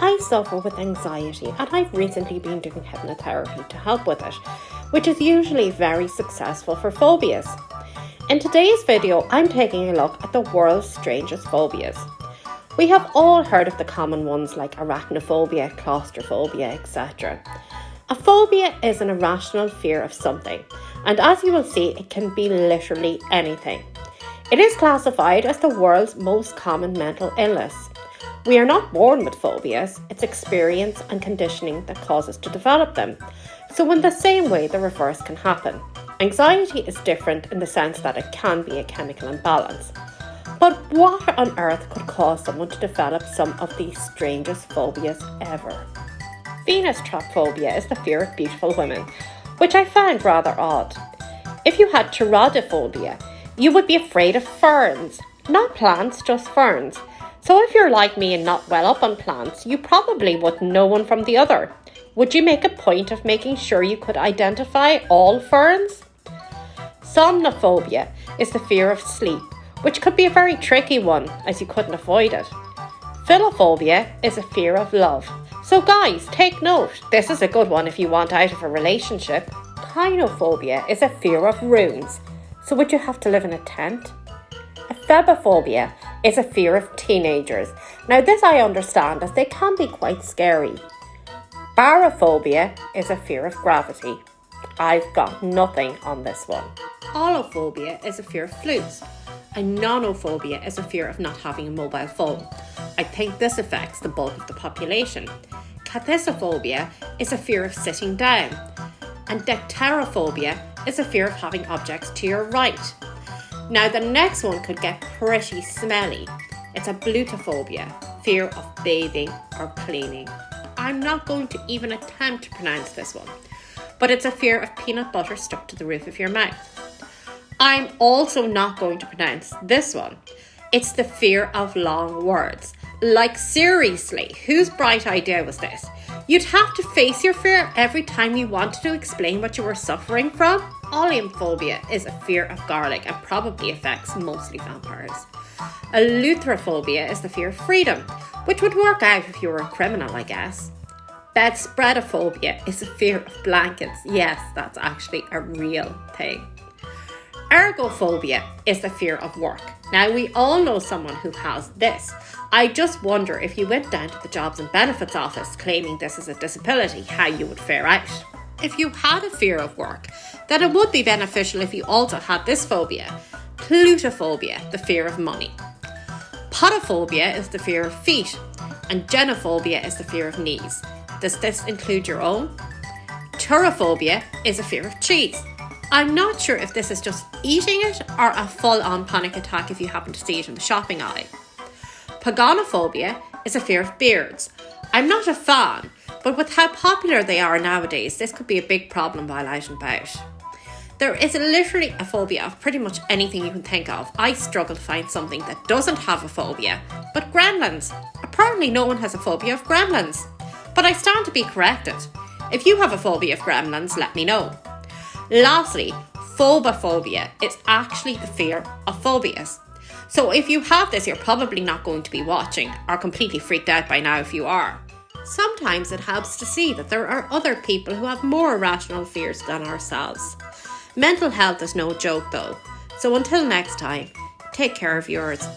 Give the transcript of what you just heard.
I suffer with anxiety and I've recently been doing hypnotherapy to help with it, which is usually very successful for phobias. In today's video, I'm taking a look at the world's strangest phobias. We have all heard of the common ones like arachnophobia, claustrophobia, etc. A phobia is an irrational fear of something, and as you will see, it can be literally anything. It is classified as the world's most common mental illness. We are not born with phobias, it's experience and conditioning that cause us to develop them. So in the same way, the reverse can happen. Anxiety is different in the sense that it can be a chemical imbalance. But what on earth could cause someone to develop some of the strangest phobias ever? Venus Trapphobia is the fear of beautiful women, which I find rather odd. If you had Pterodophobia, you would be afraid of ferns, not plants, just ferns. So if you're like me and not well up on plants, you probably wouldn't know one from the other. Would you make a point of making sure you could identify all ferns? Sonophobia is the fear of sleep, which could be a very tricky one as you couldn't avoid it. Philophobia is a fear of love. So guys, take note, this is a good one if you want out of a relationship. Paganophobia is a fear of runes. So would you have to live in a tent? Phobiphobia is a fear of teenagers. Now this I understand as they can be quite scary. Barophobia is a fear of gravity. I've got nothing on this one. Holophobia is a fear of flutes. And nonophobia is a fear of not having a mobile phone. I think this affects the bulk of the population. Cathisophobia is a fear of sitting down. And Dectarophobia is a fear of having objects to your right. Now the next one could get pretty smelly. It's a blutophobia, fear of bathing or cleaning. I'm not going to even attempt to pronounce this one, but it's a fear of peanut butter stuck to the roof of your mouth. I'm also not going to pronounce this one. It's the fear of long words. Like seriously, whose bright idea was this? You'd have to face your fear every time you wanted to explain what you were suffering from. Oleophobia is a fear of garlic and probably affects mostly vampires. Eleutherophobia is the fear of freedom, which would work out if you were a criminal, I guess. Bedspreadophobia is a fear of blankets. Yes, that's actually a real thing. Ergophobia is the fear of work. Now, we all know someone who has this. I just wonder if you went down to the Jobs and Benefits office claiming this is a disability, how you would fare out. If you had a fear of work, then it would be beneficial if you also had this phobia. Plutophobia, the fear of money. Podophobia is the fear of feet. And genophobia is the fear of knees. Does this include your own? Turophobia is a fear of cheese. I'm not sure if this is just eating it or a full-on panic attack if you happen to see it in the shopping aisle. Paganophobia is a fear of beards. I'm not a fan, but with how popular they are nowadays, this could be a big problem while out and about. There is literally a phobia of pretty much anything you can think of. I struggle to find something that doesn't have a phobia, but gremlins. Apparently no one has a phobia of gremlins, but I stand to be corrected. If you have a phobia of gremlins, let me know. Lastly, phobophobia is actually the fear of phobias. So if you have this, you're probably not going to be watching or completely freaked out by now if you are. Sometimes it helps to see that there are other people who have more irrational fears than ourselves. Mental health is no joke though. So until next time, take care of yours.